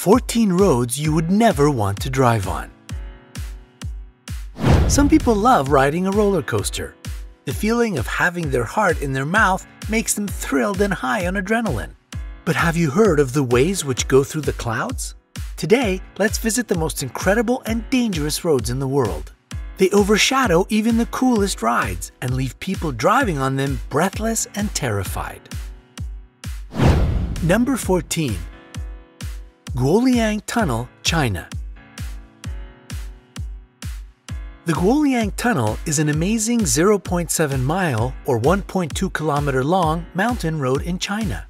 14 roads you would never want to drive on. Some people love riding a roller coaster. The feeling of having their heart in their mouth makes them thrilled and high on adrenaline. But have you heard of the ways which go through the clouds? Today, let's visit the most incredible and dangerous roads in the world. They overshadow even the coolest rides and leave people driving on them breathless and terrified. Number 14. Guoliang Tunnel, China. The Guoliang Tunnel is an amazing 0.7 mile or 1.2 kilometer long mountain road in China.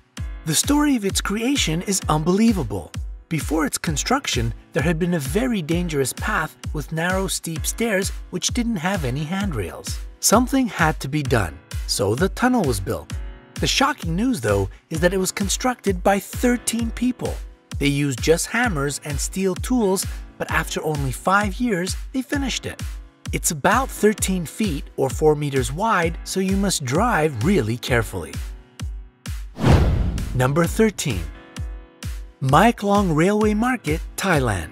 The story of its creation is unbelievable. Before its construction, there had been a very dangerous path with narrow, steep stairs which didn't have any handrails. Something had to be done, so the tunnel was built. The shocking news, though, is that it was constructed by 13 people. They used just hammers and steel tools, but after only 5 years, they finished it. It's about 13 feet or 4 meters wide, so you must drive really carefully. Number 13. Mae Klong Railway Market, Thailand.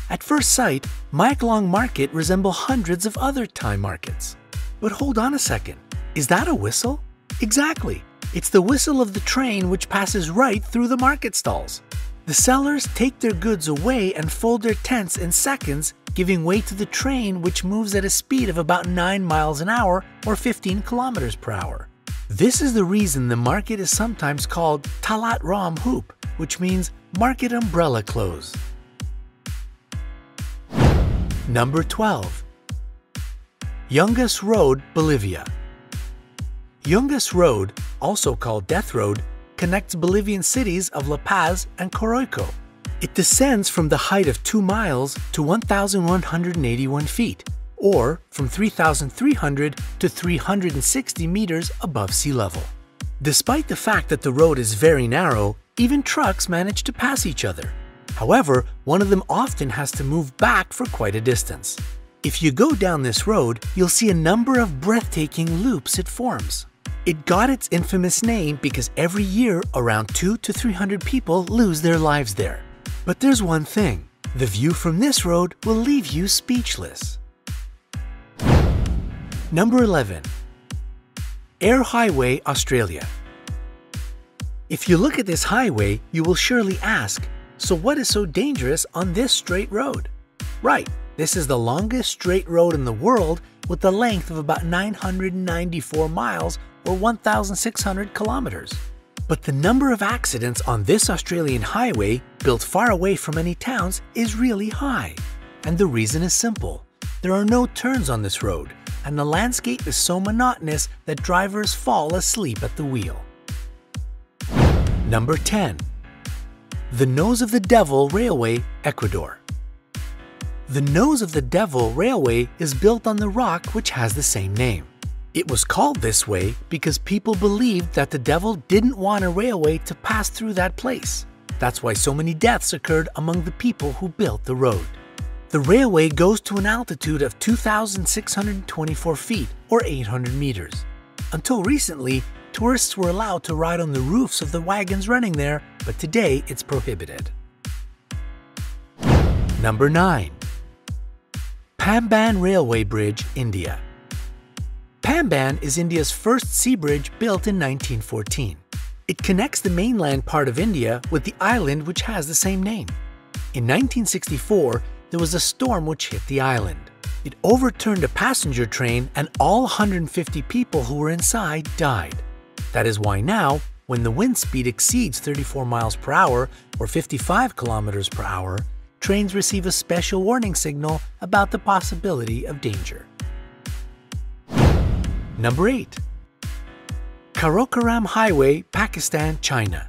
At first sight, Mae Klong Market resemble hundreds of other Thai markets. But hold on a second, is that a whistle? Exactly, it's the whistle of the train which passes right through the market stalls. The sellers take their goods away and fold their tents in seconds, giving way to the train which moves at a speed of about 9 miles an hour or 15 kilometers per hour. This is the reason the market is sometimes called Talat Ram Hoop, which means market umbrella close. Number 12. Yungas Road, Bolivia. Yungas Road, also called Death Road, connects Bolivian cities of La Paz and Coroico. It descends from the height of 2 miles to 1,181 feet, or from 3,300 to 360 meters above sea level. Despite the fact that the road is very narrow, even trucks manage to pass each other. However, one of them often has to move back for quite a distance. If you go down this road, you'll see a number of breathtaking loops it forms. It got its infamous name because every year around 200 to 300 people lose their lives there. But there's one thing, the view from this road will leave you speechless. Number 11. Air Highway, Australia. If you look at this highway, you will surely ask, so what is so dangerous on this straight road? Right, this is the longest straight road in the world with a length of about 994 miles or 1,600 kilometers. But the number of accidents on this Australian highway, built far away from any towns, is really high. And the reason is simple. There are no turns on this road, and the landscape is so monotonous that drivers fall asleep at the wheel. Number 10. The Nose of the Devil Railway, Ecuador. The Nose of the Devil Railway is built on the rock which has the same name. It was called this way because people believed that the devil didn't want a railway to pass through that place. That's why so many deaths occurred among the people who built the road. The railway goes to an altitude of 2,624 feet or 800 meters. Until recently, tourists were allowed to ride on the roofs of the wagons running there, but today it's prohibited. Number 9. Pamban Railway Bridge, India. Pamban is India's first sea bridge built in 1914. It connects the mainland part of India with the island which has the same name. In 1964, there was a storm which hit the island. It overturned a passenger train and all 150 people who were inside died. That is why now, when the wind speed exceeds 34 miles per hour or 55 kilometers per hour, trains receive a special warning signal about the possibility of danger. Number 8. Karakoram Highway, Pakistan, China.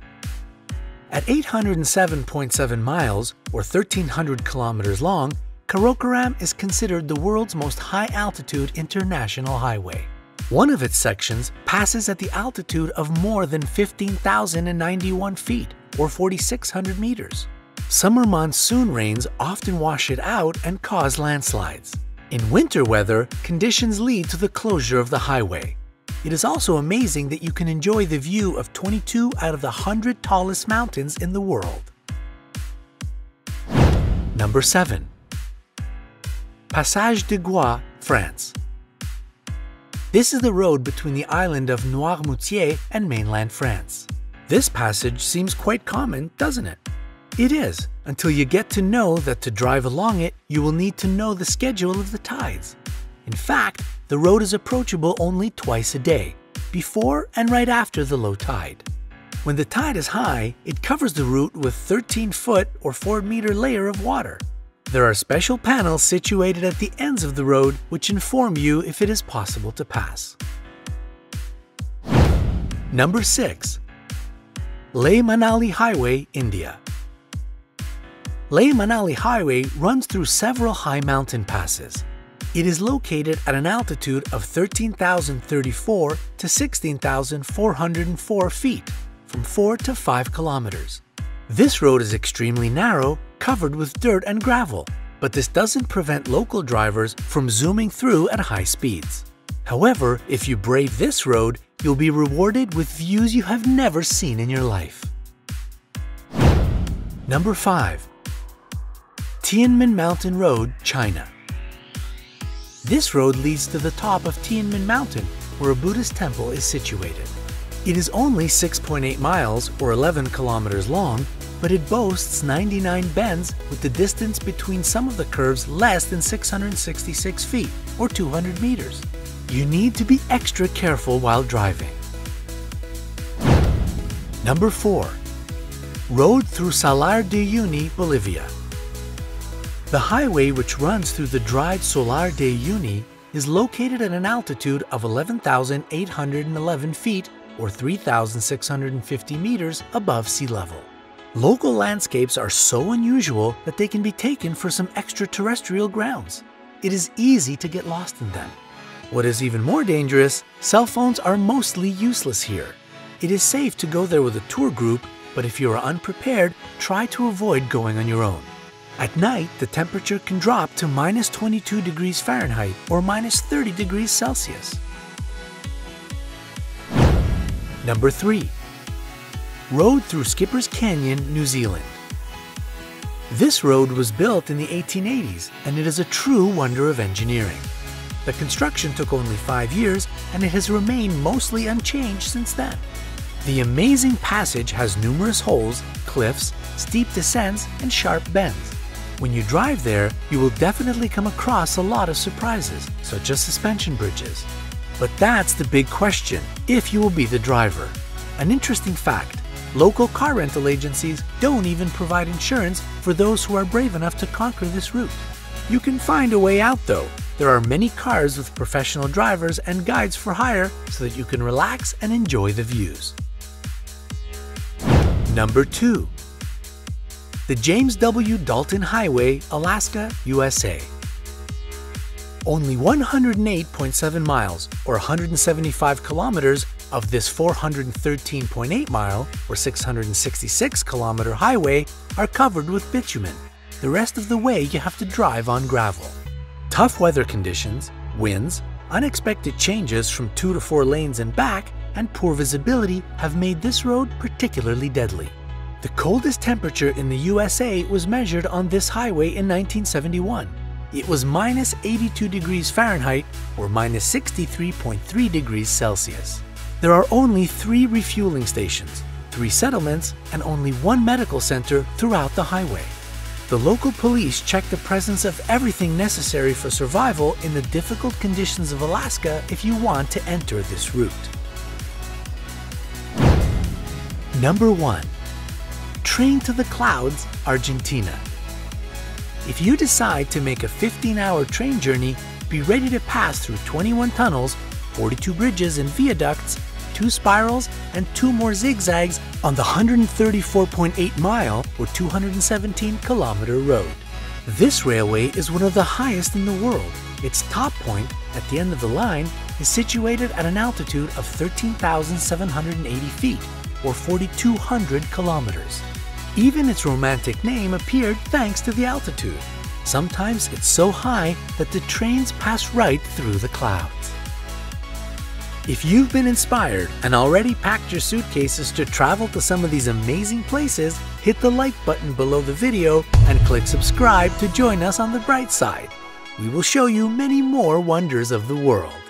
At 807.7 miles or 1,300 kilometers long, Karakoram is considered the world's most high-altitude international highway. One of its sections passes at the altitude of more than 15,091 feet or 4,600 meters. Summer monsoon rains often wash it out and cause landslides. In winter weather, conditions lead to the closure of the highway. It is also amazing that you can enjoy the view of 22 out of the 100 tallest mountains in the world. Number 7. Passage de Gois, France. This is the road between the island of Noirmoutier and mainland France. This passage seems quite common, doesn't it? It is, until you get to know that to drive along it, you will need to know the schedule of the tides. In fact, the road is approachable only twice a day, before and right after the low tide. When the tide is high, it covers the route with 13-foot or 4-meter layer of water. There are special panels situated at the ends of the road which inform you if it is possible to pass. Number 6. Leh Manali Highway, India. Leh Manali Highway runs through several high mountain passes. It is located at an altitude of 13,034 to 16,404 feet, from 4 to 5 kilometers. This road is extremely narrow, covered with dirt and gravel, but this doesn't prevent local drivers from zooming through at high speeds. However, if you brave this road, you'll be rewarded with views you have never seen in your life. Number 5. Tianmen Mountain Road, China. This road leads to the top of Tianmen Mountain, where a Buddhist temple is situated. It is only 6.8 miles or 11 kilometers long, but it boasts 99 bends with the distance between some of the curves less than 666 feet or 200 meters. You need to be extra careful while driving. Number 4. Road through Salar de Uyuni, Bolivia. The highway which runs through the dried Salar de Uyuni is located at an altitude of 11,811 feet or 3,650 meters above sea level. Local landscapes are so unusual that they can be taken for some extraterrestrial grounds. It is easy to get lost in them. What is even more dangerous, cell phones are mostly useless here. It is safe to go there with a tour group, but if you are unprepared, try to avoid going on your own. At night, the temperature can drop to minus 22 degrees Fahrenheit or minus 30 degrees Celsius. Number 3. Road through Skipper's Canyon, New Zealand. This road was built in the 1880s and it is a true wonder of engineering. The construction took only 5 years and it has remained mostly unchanged since then. The amazing passage has numerous holes, cliffs, steep descents, and sharp bends. When you drive there, you will definitely come across a lot of surprises, such as suspension bridges. But that's the big question, if you will be the driver. An interesting fact, local car rental agencies don't even provide insurance for those who are brave enough to conquer this route. You can find a way out though. There are many cars with professional drivers and guides for hire so that you can relax and enjoy the views. Number 2. The James W. Dalton Highway, Alaska, USA. Only 108.7 miles or 175 kilometers of this 413.8 mile or 666 kilometer highway are covered with bitumen. The rest of the way you have to drive on gravel. Tough weather conditions, winds, unexpected changes from 2 to 4 lanes and back, and poor visibility have made this road particularly deadly. The coldest temperature in the USA was measured on this highway in 1971. It was minus 82 degrees Fahrenheit or minus 63.3 degrees Celsius. There are only 3 refueling stations, 3 settlements, and only 1 medical center throughout the highway. The local police check the presence of everything necessary for survival in the difficult conditions of Alaska if you want to enter this route. Number 1. Train to the Clouds, Argentina. If you decide to make a 15-hour train journey, be ready to pass through 21 tunnels, 42 bridges and viaducts, 2 spirals, and 2 more zigzags on the 134.8 mile or 217 kilometer road. This railway is one of the highest in the world. Its top point, at the end of the line, is situated at an altitude of 13,780 feet or 4,200 kilometers. Even its romantic name appeared thanks to the altitude. Sometimes it's so high that the trains pass right through the clouds. If you've been inspired and already packed your suitcases to travel to some of these amazing places, hit the like button below the video and click subscribe to join us on the bright side. We will show you many more wonders of the world.